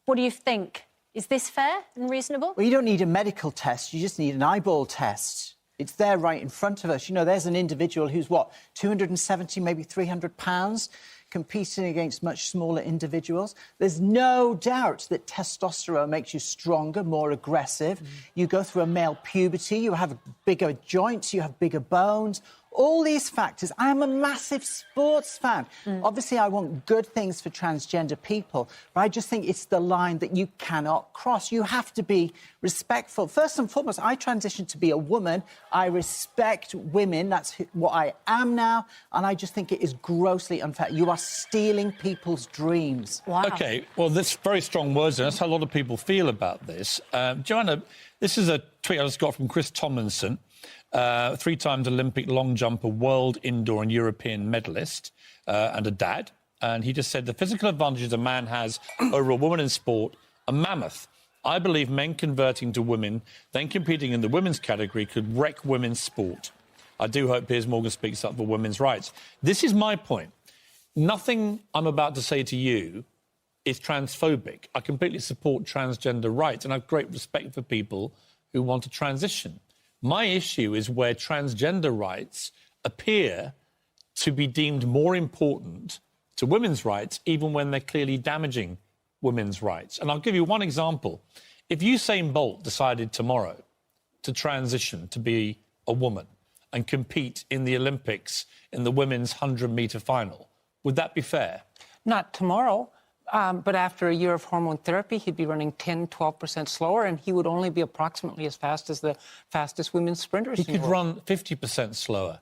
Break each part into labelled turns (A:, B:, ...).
A: What do you think? Is this fair and reasonable?
B: Well, you don't need a medical test. You just need an eyeball test. It's there right in front of us. You know, there's an individual who's, 270, maybe 300 pounds, competing against much smaller individuals. There's no doubt that testosterone makes you stronger, more aggressive. You go through a male puberty, you have bigger joints, you have bigger bones. All these factors. I am a massive sports fan. Obviously, I want good things for transgender people, but I just think it's the line that you cannot cross. You have to be respectful. First and foremost, I transitioned to be a woman. I respect women. That's what I am now, and I just think it is grossly unfair. You are stealing people's dreams.
A: Wow.
C: OK, well, that's very strong words, and that's how a lot of people feel about this. Joanna, this is a tweet I just got from Chris Tomlinson. 3-time Olympic long jumper, world, indoor and European medalist, and a dad. And he just said the physical advantages a man has over a woman in sport are mammoth. I believe men converting to women, then competing in the women's category, could wreck women's sport. I do hope Piers Morgan speaks up for women's rights. This is my point. Nothing I'm about to say to you is transphobic. I completely support transgender rights and I have great respect for people who want to transition. My issue is where transgender rights appear to be deemed more important to women's rights, even when they're clearly damaging women's rights. And I'll give you one example. If Usain Bolt decided tomorrow to transition to be a woman and compete in the Olympics in the women's 100-metre final, would that be fair?
D: Not tomorrow. But after a year of hormone therapy, he'd be running 10, 12% slower, and he would only be approximately as fast as the fastest women's sprinters.
C: He could run 50% slower,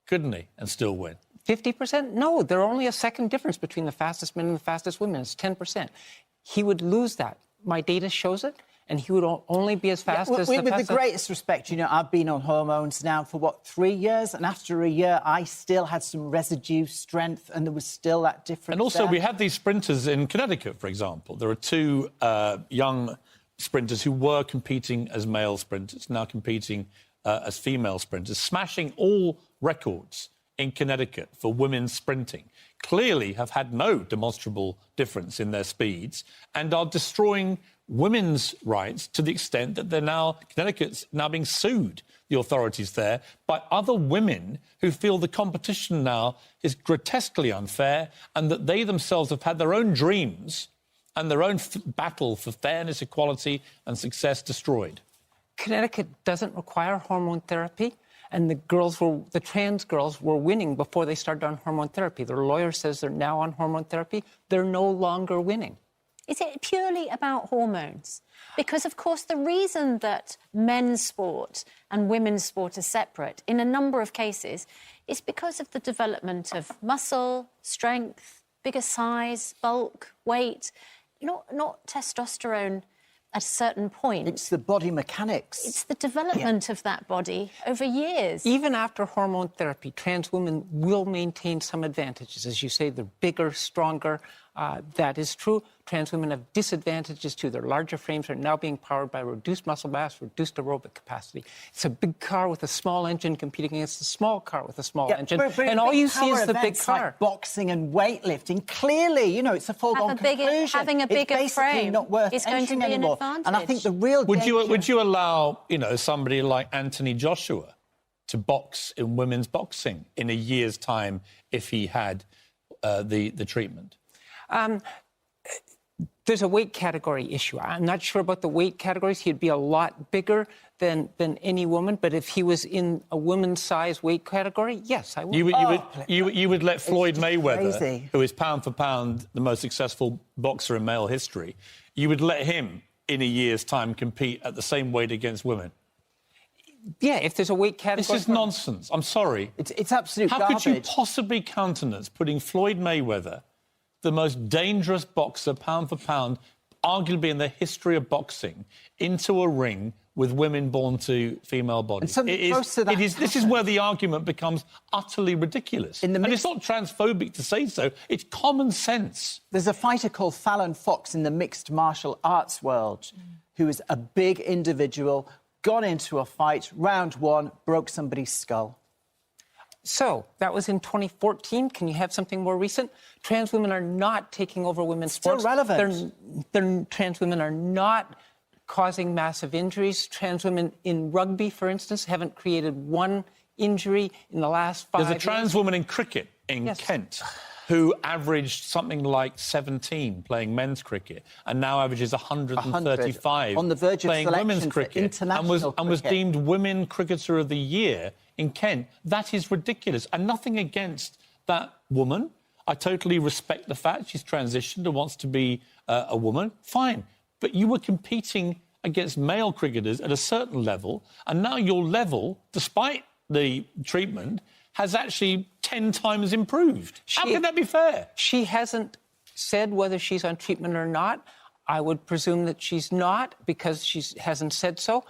C: couldn't he, and still win?
D: 50%? No, there's only a second difference between the fastest men and the fastest women. It's 10%. He would lose that. My data shows it. And he would only be as fast as the
B: With the greatest respect, you know, I've been on hormones now for, 3 years? And after a year, I still had some residue strength and there was still that difference.
C: And also, we have these sprinters in Connecticut, for example. There are 2 young sprinters who were competing as male sprinters, now competing as female sprinters, smashing all records in Connecticut for women's sprinting, clearly have had no demonstrable difference in their speeds and are destroying women's rights to the extent that Connecticut's now being sued, the authorities there, by other women who feel the competition now is grotesquely unfair and that they themselves have had their own dreams and their own battle for fairness, equality and success destroyed.
D: Connecticut doesn't require hormone therapy, and the trans girls were winning before they started on hormone therapy. Their lawyer says they're now on hormone therapy. They're no longer winning.
A: Is it purely about hormones? Because, of course, the reason that men's sport and women's sport are separate in a number of cases is because of the development of muscle, strength, bigger size, bulk, weight, not testosterone at a certain point.
B: It's the body mechanics.
A: It's the development of that body over years.
D: Even after hormone therapy, trans women will maintain some advantages. As you say, they're bigger, stronger. That is true. Trans women have disadvantages too. Their larger frames are now being powered by reduced muscle mass, reduced aerobic capacity. It's a big car with a small engine competing against a small car with a small engine. And all you see is the big car.
B: Like boxing and weightlifting, clearly, it's a foregone conclusion.
A: Having a bigger frame
B: not worth
A: is going to be
B: anymore.
A: an advantage.
B: And I think the real
C: Would you allow, somebody like Anthony Joshua to box in women's boxing in a year's time if he had the treatment?
D: There's a weight category issue. I'm not sure about the weight categories. He'd be a lot bigger than any woman. But if he was in a woman's size weight category, yes, I would.
C: You would let Floyd Mayweather,
B: crazy.
C: who is pound for pound the most successful boxer in male history, you would let him in a year's time compete at the same weight against women?
D: Yeah, if there's a weight category.
C: This is nonsense. I'm sorry.
B: It's absolute
C: How
B: garbage.
C: could you possibly countenance putting Floyd Mayweather, the most dangerous boxer, pound for pound, arguably in the history of boxing, into a ring with women born to female bodies? This is where the argument becomes utterly ridiculous. And it's not transphobic to say so, it's common sense.
B: There's a fighter called Fallon Fox in the mixed martial arts world who is a big individual, gone into a fight, round 1, broke somebody's skull.
D: So that was in 2014. Can you have something more recent? Trans women are not taking over women's
B: Still
D: sports.
B: relevant.
D: Trans women are not causing massive injuries. Trans women in rugby, for instance, haven't created one injury in the last 5 years.
C: There's a trans woman in cricket in
D: Yes.
C: Kent who averaged something like 17 playing men's cricket and now averages 135
B: on the verge of
C: playing
B: selection
C: women's
B: for
C: cricket
B: international
C: and was
B: cricket.
C: deemed Women Cricketer of the Year in Kent. That is ridiculous. And nothing against that woman. I totally respect the fact she's transitioned and wants to be a woman. Fine. But you were competing against male cricketers at a certain level, and now your level, despite the treatment, has actually 10 times improved. How can that be fair?
D: She hasn't said whether she's on treatment or not. I would presume that she's not because she hasn't said so.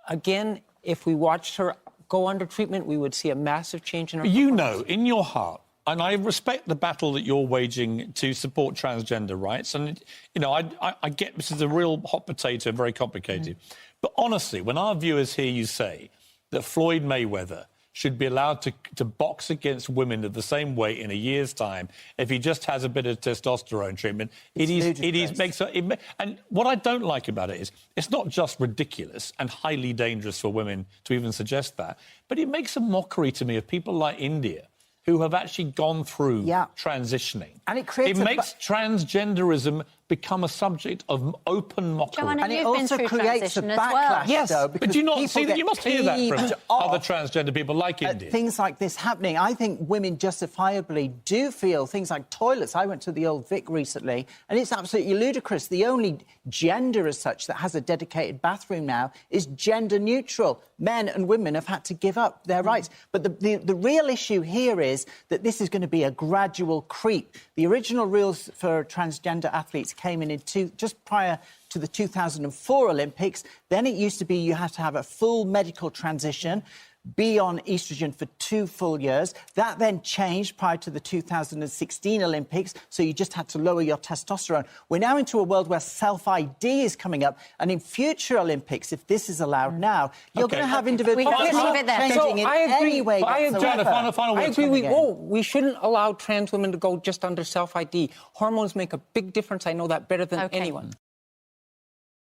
D: Again, if we watched her go under treatment, we would see a massive change in her
C: You
D: performance.
C: know, in your heart, and I respect the battle that you're waging to support transgender rights, and, you know, I get this is a real hot potato, very complicated. But honestly, when our viewers hear you say that Floyd Mayweather should be allowed to box against women of the same weight in a year's time if he just has a bit of testosterone treatment. And what I don't like about it is it's not just ridiculous and highly dangerous for women to even suggest that, but it makes a mockery to me of people like India who have actually gone through transitioning.
B: And it creates
C: makes transgenderism become a subject of open mockery.
A: Joanna,
B: And it
A: you've been
B: also
A: through
B: creates a
A: transition as well.
B: backlash,
D: Yes,
B: though,
C: But
B: because
C: do you not
B: people
C: see that?
B: get
C: You must hear that from
B: peeved
C: other
B: off
C: transgender people like India.
B: things like this happening. I think women justifiably do feel things like toilets. I went to the Old Vic recently, and it's absolutely ludicrous. The only gender as such that has a dedicated bathroom now is gender neutral. Men and women have had to give up their rights. But the real issue here is that this is going to be a gradual creep. The original rules for transgender athletes came in just prior to the 2004 Olympics. Then it used to be you had to have a full medical transition, be on estrogen for 2 full years. That then changed prior to the 2016 Olympics, so you just had to lower your testosterone. We're now into a world where self-ID is coming up, and in future Olympics, if this is allowed now, you're going to have individuals
A: We have to leave it there.
B: changing in any way whatsoever.
C: Final
D: I
C: words
D: agree.
C: from
D: We shouldn't allow trans women to go just under self-ID. Hormones make a big difference. I know that better than anyone.